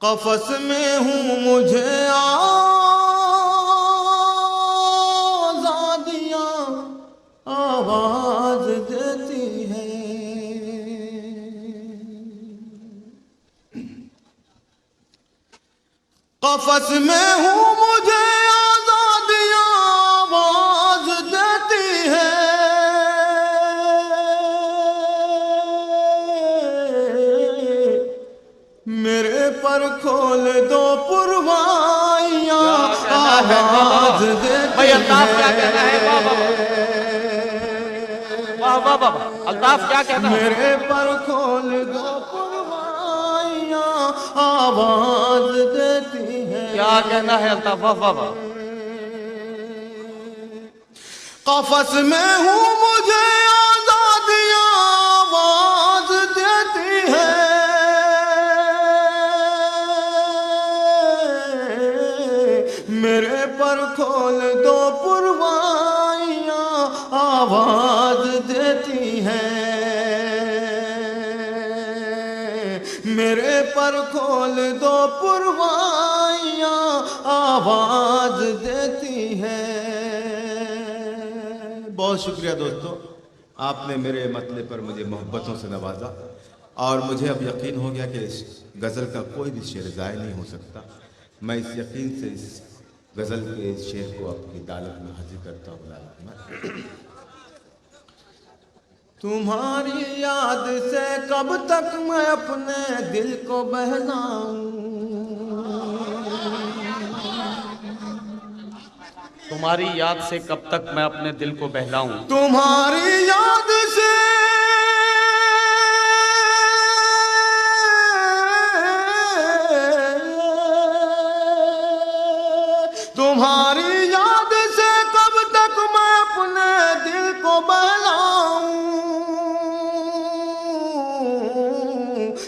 قفس میں ہوں مجھے آزادیاں آواز دیتی ہے۔ قفس میں ہوں مجھے آزادیاں آواز دیتی ہے۔ میرے پر کھول دو پروائیاں آواز دیتی ہے۔ الطاف کیا کہنا ہے؟ میرے پر کھول دو پروائیاں آواز دیتی ہے۔ کیا کہنا ہے الطاف؟ واہ واہ واہ۔ قفس میں ہوں مجھے آزادیاں آواز دیتی ہے۔ میرے پر کھول دو پروائیاں آواز دیتی ہے۔ میرے پر کھول دو پروائیاں آواز دیتی ہے۔ بہت شکریہ دوستو، آپ نے میرے مطلب پر مجھے محبتوں سے نوازا، اور مجھے اب یقین ہو گیا کہ اس غزل کا کوئی بھی شعر ضائع نہیں ہو سکتا۔ میں اس یقین سے اس غزل کے شعر کو اپنی عدالت میں حاضر کرتا ہوں۔ تمہاری یاد سے کب تک میں اپنے دل کو بہلاؤں، تمہاری یاد سے کب تک میں اپنے دل کو بہلاؤں، تمہاری یاد سے تمہاری یاد سے کب تک میں اپنے دل کو بہلاؤں۔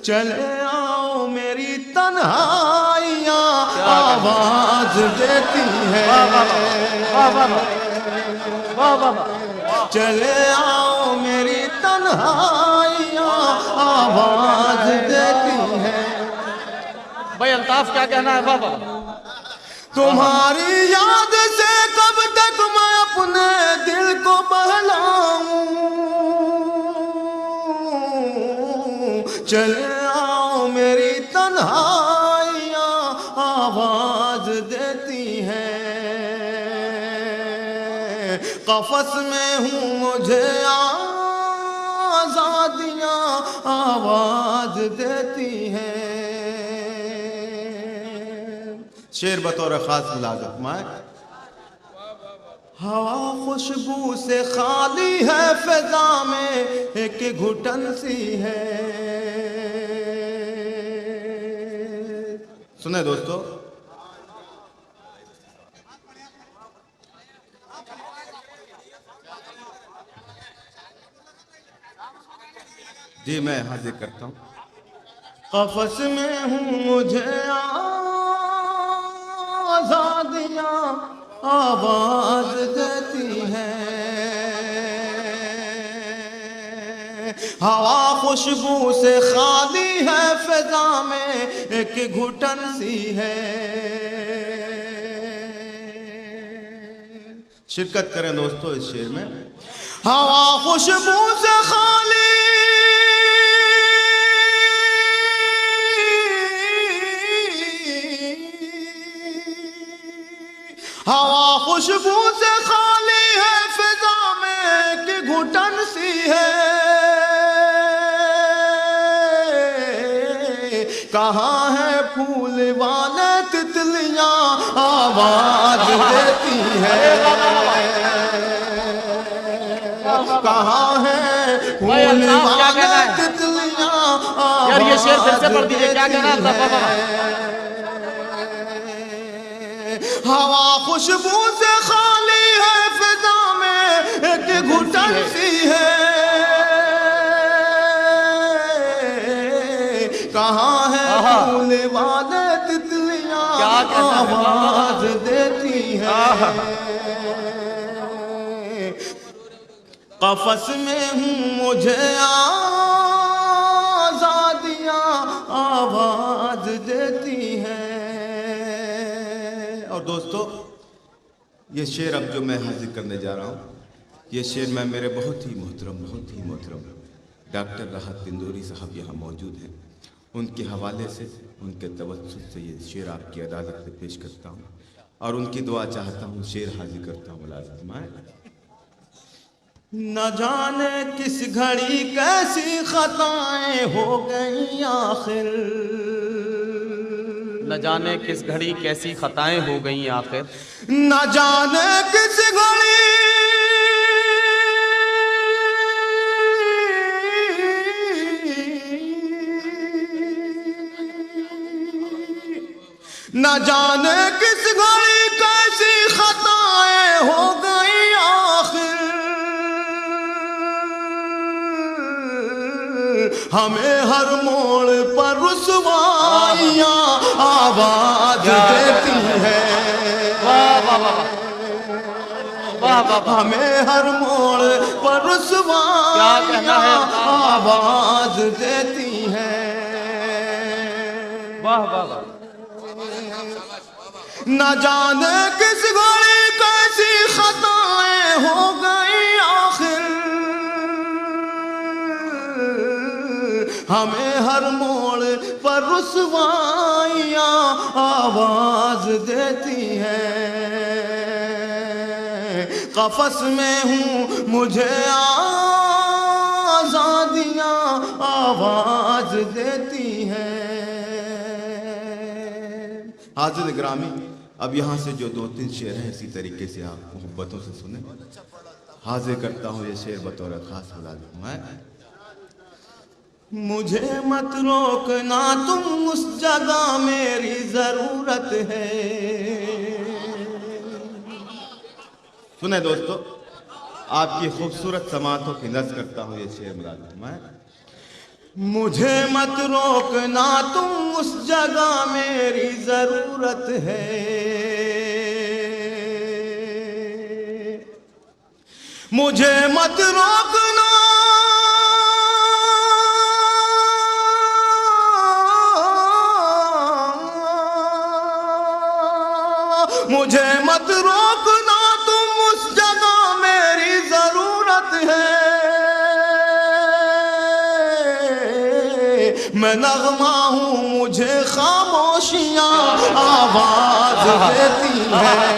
چلے آؤ میری تنہائیاں آواز دیتی ہے۔ چلے آؤ میری تنہائیاں آواز دیتی ہے۔ بھائی الطاف کیا کہنا ہے؟ بابا تمہاری یاد سے کب تک میں اپنے دل کو بہلاؤں، چلے آؤ میری تنہائیاں آواز دیتی ہے۔ قفس میں ہوں مجھے آزادیاں آواز دیتی ہے۔ شعر بطور خاص ملازم میں، ہوا خوشبو سے خالی ہے، فضا میں ایک گھٹن سی ہے۔ سنیں دوستو، جی میں حاضر کرتا ہوں۔ قفس میں ہوں مجھے آزادیاں آواز دیتی ہے۔ ہوا خوشبو سے خالی ہے، فضا میں ایک گھٹن سی ہے۔ شرکت کریں دوستو اس شعر میں۔ ہوا خوشبو سے خالی ہوا خوشبو سے خالی ہے، فضا میں ایک گھٹن سی ہے۔ کہاں ہے پھول والے تتلیاں آواز دیتی ہے۔ کہاں ہے پھول والے تتلیاں آواز دیتی ہے۔ ہوا خوشبو سے خالی ہے، فضا میں ایک گھٹن سی ہے۔ کہاں ہے پھول والے تتلیاں آواز دیتی ہے۔ قفس میں ہوں مجھے آزادیاں آواز دیتی اور دوستو یہ شعر اب جو میں حاضر کرنے جا رہا ہوں، یہ شعر میں میرے بہت ہی محترم ڈاکٹر راحت تندوری صاحب یہاں موجود ہیں، ان کے حوالے سے، ان کے توسط سے یہ شعر آپ کی عدالت میں پیش کرتا ہوں اور ان کی دعا چاہتا ہوں، شعر حاضر کرتا ہوں۔ ملازم فرمائیں۔ نہ جانے کس گھڑی کیسی خطائیں ہو گئیں آخر، نہ جانے کس گھڑی کیسی خطائیں ہو گئیں آخر، نہ جانے کس گھڑی نہ جانے کس گھڑی کیسی خطائیں ہو گئیں آخر، ہمیں ہر موڑ پر رسوائیاں آواز دیتی ہے، ہمیں ہر موڑ پر رسوائیاں آواز دیتی ہے۔ واہ واہ واہ، نہ جانے کس گھڑی کیسی خطائیں ہو گئیں آخر، ہمیں ہر موڑ پر رسوائیاں آواز دیتی ہے۔ قفس میں ہوں مجھے آزادیاں آواز دیتی ہے۔ حاضر گرامی، اب یہاں سے جو 2-3 شعر ہیں اسی طریقے سے آپ محبتوں سے سنیں۔ حاضر کرتا ہوں یہ شعر بطور خاص ملازم ہے۔ مجھے مت روکنا تم اس جگہ میری ضرورت ہے۔ سنیں دوستو، آپ کی خوبصورت سماعتوں کی نظر کرتا ہوں یہ شعر ملازم ہے۔ مجھے مت روکنا تم اس جگہ میری ضرورت ہے، مجھے مت روکنا مجھے مت روکنا تم اس جگہ میری ضرورت ہے۔ میں نغمہ ہوں مجھے خاموشیاں آواز دیتی ہیں،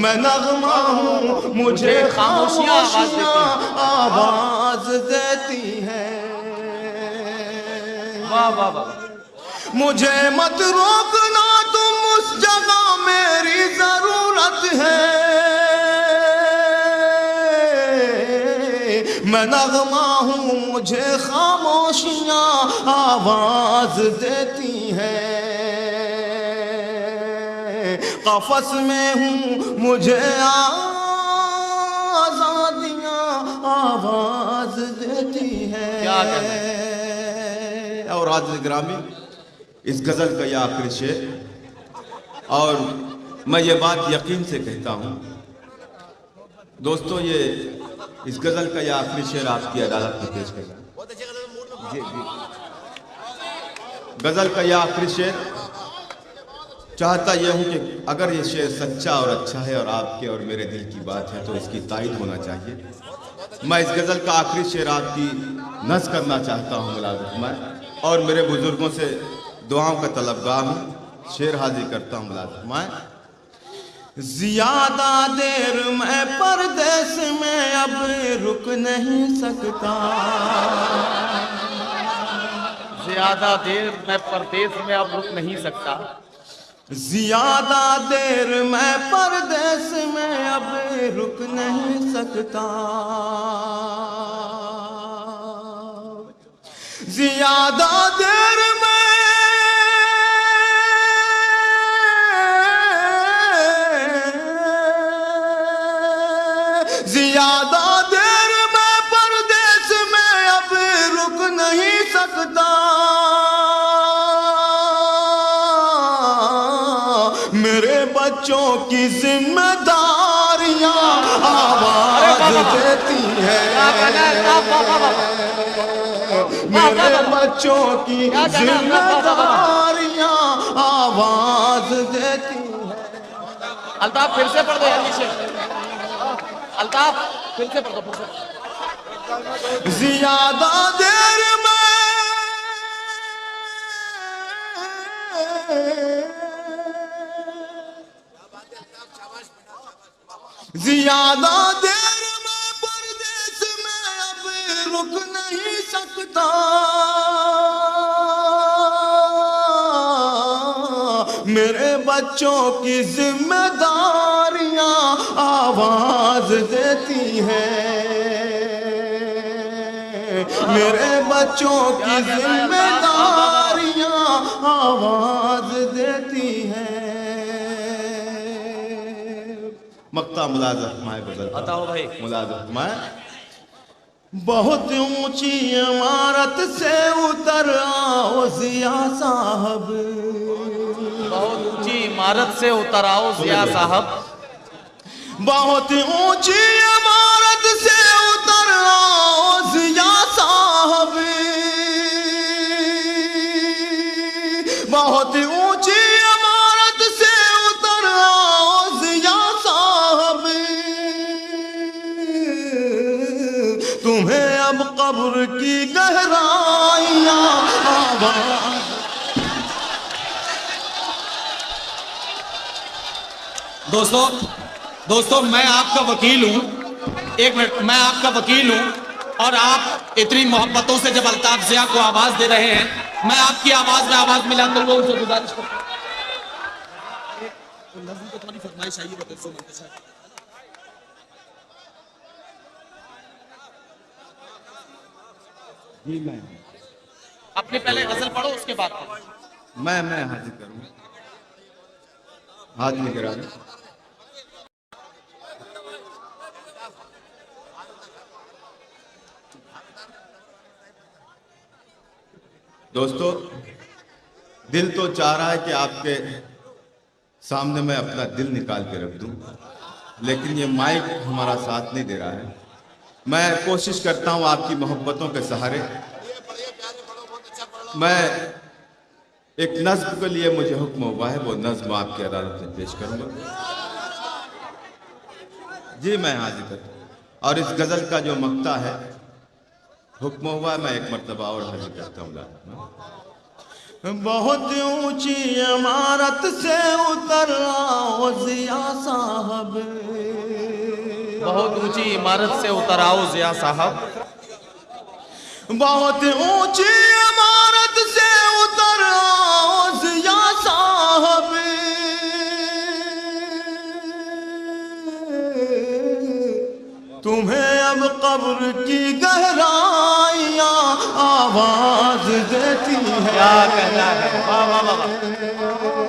میں نغمہ ہوں مجھے خاموشیاں آواز دیتی ہیں۔ مجھے مت روکنا تم اس جگہ میری ضرورت ہے، میں نغمہ ہوں مجھے خاموشیاں آواز دیتی ہیں۔ قفس میں ہوں مجھے آزادیاں آواز دیتی ہیں۔ اور حاضر گرامی، اس غزل کا یہ آخری شعر، اور میں یہ بات یقین سے کہتا ہوں دوستو، یہ اس غزل کا یہ آخری شعر آپ کی عدالت میں پیش کرتا ہوں۔ جی غزل کا یہ آخری شعر چاہتا یہ ہوں کہ اگر یہ شعر سچا اور اچھا ہے اور آپ کے اور میرے دل کی بات ہے تو اس کی تائید ہونا چاہیے۔ میں اس غزل کا آخری شعر آپ کی نظر کرنا چاہتا ہوں ملازم میں، اور میرے بزرگوں سے دعاؤں کا طلبگار ہوں۔ شعر حاضر کرتا ہوں ملازم میں۔ زیادہ دیر میں پردیس میں اب رک نہیں سکتا، زیادہ دیر میں پردیس میں اب رک نہیں سکتا، زیادہ دیر میں پردیس میں اب رک نہیں سکتا، زیادہ دیر میں زیادہ دیر میں پردیس میں اب رک نہیں سکتا، میرے بچوں کی ذمہ داریاں آواز دیتی ہیں، میرے بچوں کی کیا کہنا ہے؟ ذمہ داریاں آواز دیتی ہیں۔ الطاف پھر سے پڑھ دو یار نیچے، الطاف پھر سے پڑھ دو، پھر سے پڑھ دو۔ زیادہ دیر میں زیادہ دیر میں پردیس میں اب رک نہیں سکتا، میرے بچوں کی ذمہ داریاں آواز دیتی ہیں، میرے بچوں کی ذمہ داریاں آواز دیتی ہیں۔ مقطع ملازم فرمائے غزل کا، بتاؤ بھائی۔ ملازم فرمائے۔ بہت اونچی عمارت سے اتر آؤ ضیاء صاحب، بہت اونچی عمارت سے اتر آؤ ضیاء صاحب، بہت اونچی عمارت سے اتر آؤ ضیاء صاحب، بہت اونچی عمارت سے اتر آؤ ضیاء صاحب، تمہیں اب قبر کی گہرائیاں آواز۔ دوستو میں آپ کا وکیل ہوں، ایک منٹ، میں آپ کا وکیل ہوں، اور آپ اتنی محبتوں سے جب الطاف ضیاء کو آواز دے رہے ہیں، میں آپ کی آواز میں آواز ملاتا ہوں، ان سے گزارش کرتا ہوں۔ نظم کو تمہاری فرمائش آئی ہے، جی میں اپنی پہلے غزل پڑھو اس کے بعد پڑھو۔ میں حاضر کروں، حاضر کرا دوں۔ دوستو، دل تو چاہ رہا ہے کہ آپ کے سامنے میں اپنا دل نکال کے رکھ دوں، لیکن یہ مائک ہمارا ساتھ نہیں دے رہا ہے۔ میں کوشش کرتا ہوں آپ کی محبتوں کے سہارے، میں ایک نظم کے لیے مجھے حکم ہوا ہے، وہ نظم آپ کی عدالت میں پیش کروں گا۔ جی میں حاضر کرتا ہوں، اور اس غزل کا جو مقطع ہے حکم ہوا ہے، میں ایک مرتبہ اور حاضر کرتا ہوں۔ بہت اونچی عمارت سے اتر آؤ ضیاء صاحب، بہت اونچی عمارت سے اتر آؤ ضیاء صاحب، بہت اونچی عمارت سے اتر آؤ ضیاء صاحب، تمہیں اب قبر کی گہرائیاں آواز دیتی ہیں، کیا کہنا ہے، واہ واہ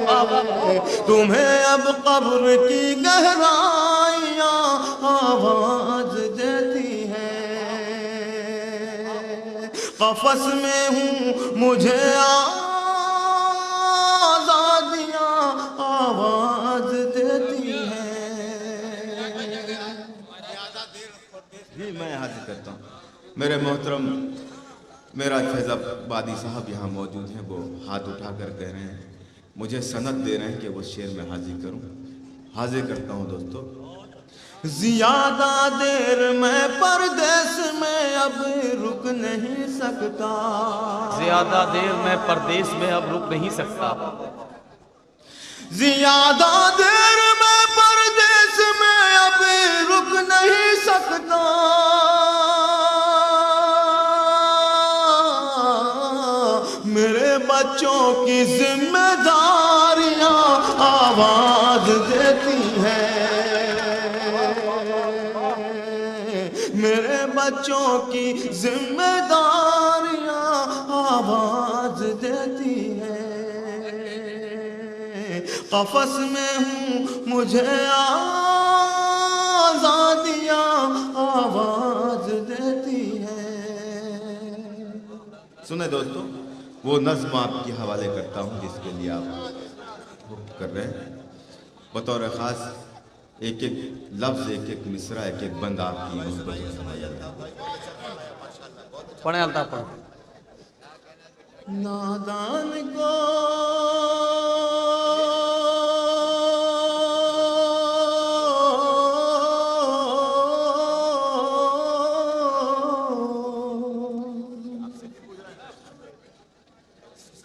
واہ واہ، تمہیں اب قبر کی گہرائیاں آواز دیتی ہیں، قفس میں ہوں مجھے آزادیاں آواز دیتی ہیں۔ جی میں حاضر کرتا ہوں، میرے محترم میرا فیض آبادی صاحب یہاں موجود ہیں، وہ ہاتھ اٹھا کر کہہ رہے ہیں، مجھے سند دے رہے ہیں کہ وہ شعر میں حاضر کروں۔ حاضر کرتا ہوں دوستو۔ زیادہ دیر میں پردیس میں اب رک نہیں سکتا، زیادہ دیر میں پردیس میں اب رک نہیں سکتا، زیادہ دیر میں پردیس میں اب رک نہیں سکتا، میرے بچوں کی ذمہ داریاں آواز دیتی ہیں، میرے بچوں کی ذمہ داریاں آواز دیتی ہیں، قفس میں ہوں مجھے آزادیاں آواز دیتی ہیں۔ سنیں دوستو، وہ نظم آپ کے حوالے کرتا ہوں جس کے لیے آپ حکم کر رہے ہیں، بطور خاص ایک ایک لفظ، ایک ایک مصرع، ایک ایک بند آپ کی محبت سے سنایا جاتا ہے۔ پڑھیں الطاف پڑھیں۔ نادان کو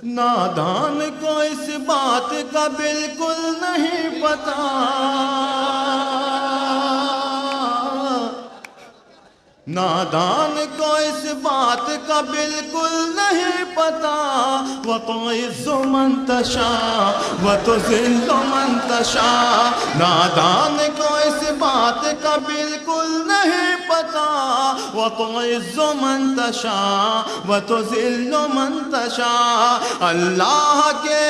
نادان کو اس بات کا بالکل نہیں پتا، نادان کو اس بات کا بالکل نہیں پتا، وَتُعِزُّ مَن تَشَاءُ وَتُذِلُّ مَن تَشَاءُ، نادان کو اس بات کا بالکل نہیں پتا، وَتُعِزُّ مَن تَشَاءُ وَتُذِلُّ مَن تَشَاءُ، اللہ کے